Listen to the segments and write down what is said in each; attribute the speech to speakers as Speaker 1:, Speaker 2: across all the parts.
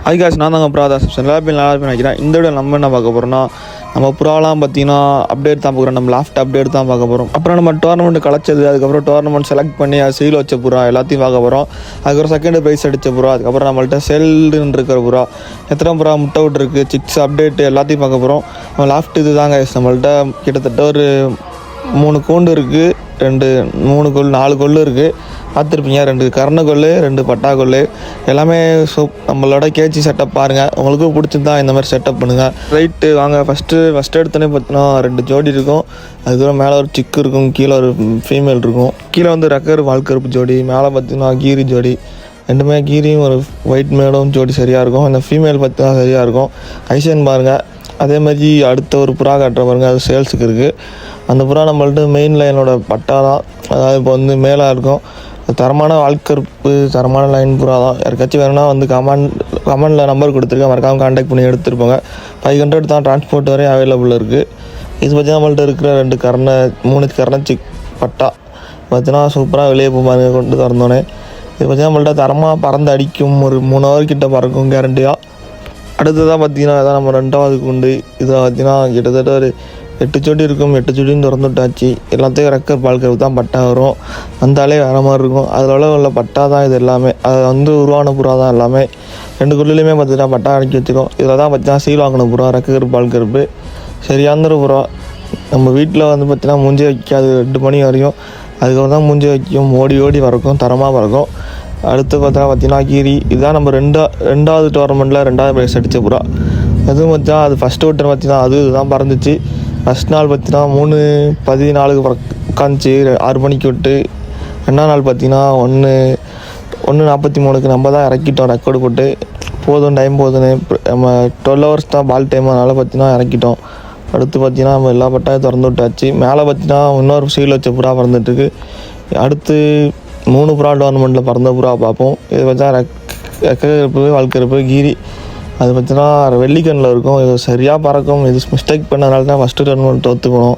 Speaker 1: அதுக்காக நான் தாங்க ப்ராதாஸ் நல்லா நினைக்கிறேன். இந்த வீடியோ நம்ம என்ன பார்க்க போகிறோம்னா, நம்ம ப்ராலாம் பார்த்தீங்கன்னா அப்டேட் தான் பார்க்குறோம். நம்ம லாஸ்ட் அப்டேட் தான் பார்க்க போகிறோம். அப்புறம் நம்ம டோர்னமெண்ட் கலைச்சது, அதுக்கப்புறம் டோர்னமெண்ட் செலக்ட் பண்ணி அது சீல் வச்ச புறா எல்லாத்தையும் பார்க்க போகிறோம். அதுக்கப்புறம் செகண்ட் ப்ரைஸ் அடித்த புறா, அதுக்கப்புறம் நம்மள்ட்ட செல்லுன்னு இருக்கிற புறா, எத்தனை புறா முட்டை விட்டுருக்கு, சிக்ஸ் அப்டேட்டு எல்லாத்தையும் பார்க்க போகிறோம். நம்ம லாஸ்ட் இது தாங்க. நம்மள்ட்ட கிட்டத்தட்ட ஒரு 3 கூண்டு இருக்குது, 4 கொள்ளு இருக்குது. பார்த்துருப்பீங்க, 2 கர்ண கொள்ளு, 2 பட்டா கொள்ளு, எல்லாமே நம்மளோட கேச்சி செட்டப் பாருங்கள். உங்களுக்கும் பிடிச்சிருந்தா இந்த மாதிரி செட்டப் பண்ணுங்கள். ரைட்டு வாங்க. ஃபஸ்ட்டு எடுத்தோன்னே பார்த்தீங்கன்னா 2 ஜோடி இருக்கும். அதுக்கப்புறம் மேலே ஒரு சிக்கு இருக்கும், கீழே ஒரு ஃபீமேல் இருக்கும். கீழே வந்து ரெக்கர் வால்கருப்பு ஜோடி, மேலே பார்த்தீங்கன்னா கீரி ஜோடி. ரெண்டுமே கீரியும் ஒரு ஒயிட் மேலும் ஜோடி சரியாக இருக்கும். இந்த ஃபீமேல் பார்த்தீங்கன்னா சரியாக இருக்கும். ஐசன் பாருங்கள். அதே மாதிரி அடுத்த ஒரு புறா காட்டுற பாருங்கள், அது சேல்ஸுக்கு இருக்குது. அந்த புறா நம்மள்ட்ட மெயின் லைனோட பட்டா தான். அதாவது இப்போ வந்து மேலே இருக்கும். தரமான வால்கருப்பு, தரமான லைன் புறா தான். யாருக்காச்சும் வேணும்னா வந்து கமெண்டில் நம்பர் கொடுத்துருக்கேன், மறக்காமல் கான்டாக்ட் பண்ணி எடுத்துருப்பாங்க. 500 தான் டிரான்ஸ்போர்ட் வரையும் அவைலபிள் இருக்குது. இது பார்த்தீங்கன்னா நம்மள்ட்ட இருக்கிற 3 கர்ண சிக் பட்டா பார்த்தீங்கன்னா சூப்பராக வெளியே போவாங்க கொண்டு திறந்தோன்னே. இது பார்த்தீங்கன்னா நம்மள்ட்ட தரமாக பறந்து அடிக்கும். ஒரு 3 ஹவர் கிட்ட பறக்கும் கேரண்டியாக. அடுத்ததாக பார்த்தீங்கன்னா அதான் நம்ம 2வது குண்டு. இதில் பார்த்தீங்கன்னா கிட்டத்தட்ட ஒரு 8 ஜோடி இருக்கும். 8 ஜோடியும் திறந்து விட்டாச்சு. எல்லாத்தையும் ரெக்கர் பால்கரு தான் பட்டா வரும். வந்தாலே வேறு மாதிரி இருக்கும். அதில் உள்ள பட்டா தான் இது எல்லாமே. அது வந்து உருவான புறா தான் எல்லாமே. 2 குள்ளிலையுமே பார்த்தீங்கன்னா பட்டா அடிக்கி வச்சுருக்கோம். இதில் தான் பார்த்தீங்கன்னா சீல் வாங்கின புறா ரெக்கர் பால்கருப்பு சரியாந்திர புறா. நம்ம வீட்டில் வந்து பார்த்தீங்கன்னா மூஞ்சி வைக்காது 2 மணி வரையும். அதுக்கப்புறம் தான் மூஞ்சி வைக்கும். ஓடி வரக்கும், தரமாக பறக்கும். அடுத்து பார்த்தீங்கன்னா கீரி. இதுதான் நம்ம 2வது டோர்னமெண்ட்டில் 2வது ப்ரைஸ் அடித்த புறா. அதுவும் பார்த்தீங்கன்னா அது ஃபஸ்ட்டு விட்டு பார்த்தீங்கன்னா இதுதான் பறந்துச்சு. ஃபஸ்ட் நாள் பார்த்தீங்கன்னா 3:14 உட்காந்துச்சு 6 மணிக்கு விட்டு. 2ஆம் நாள் பார்த்தீங்கன்னா 1:43 நம்ம தான் இறக்கிட்டோம் ரெக்கார்டு போட்டு. டைம் போதுன்னு நம்ம 12 ஹவர்ஸ் தான் பால் டைம், அதனால் பார்த்தீங்கன்னா இறக்கிட்டோம். அடுத்து பார்த்தீங்கன்னா நம்ம எல்லா பட்டாயும் திறந்து விட்டாச்சு. மேலே பார்த்தீங்கன்னா இன்னொரு சீல் வச்ச புறா பறந்துட்டுருக்கு. அடுத்து 3 புறா டோர்னமெண்ட்டில் பறந்த புறா பார்ப்போம். இது பார்த்தா ரெக்கருப்பு, வால்கருப்பு, கீரி. அது பார்த்தீங்கன்னா வெள்ளிக்கண்ணில் இருக்கும். இது சரியாக பறக்கும். இது மிஸ்டேக் பண்ணதுனால தான் ஃபஸ்ட்டு டோர்னமெண்ட் தோற்றுக்கணும்.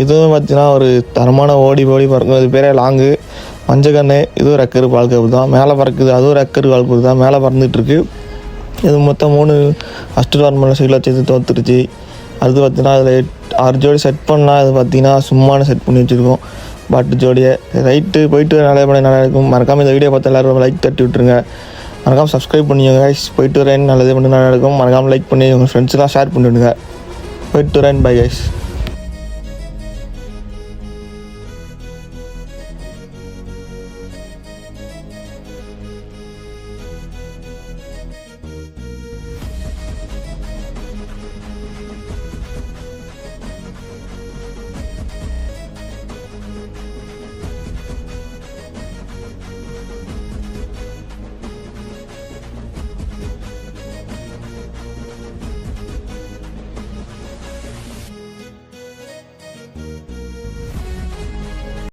Speaker 1: இதுவும் பார்த்தீங்கன்னா ஒரு தரமான ஓடி பறக்கும். இது பேரே லாங்கு மஞ்சக்கண்ணு. இதுவும் ரெக்கரு வால்கருப்பு தான். மேலே பறக்குது, அதுவும் ரெக்கரு வால்கருப்பு தான். மேலே பறந்துட்டுருக்கு. இது மொத்தம் 3 ஃபஸ்ட்டு டோர்னமெண்ட்டில் சீல் வச்சு தோற்றுருச்சு. அடுத்து பார்த்தீங்கன்னா அதில் 6 ஜோடி செட் பண்ணால் இது பார்த்தீங்கன்னா சும்மான செட் பண்ணி வச்சுருக்கோம் பாட்டு ஜோடியை. ரைட்டு போயிட்டு நல்லா இருக்கும். மறக்காமல் இந்த வீடியோ பார்த்து எல்லோரும் லைக் தட்டி விட்டுருங்க. மறக்காமல் சப்ஸ்கிரைப் பண்ணிடுங்க கைஸ். போயிட்டு வரேன், நல்லதே பண்ணி நல்லா இருக்கும். மறக்காமல் லைக் பண்ணி உங்கள் ஃப்ரெண்ட்ஸுலாம் ஷேர் பண்ணிவிடுங்க. போயிட்டு வரேன், பை கைஸ்.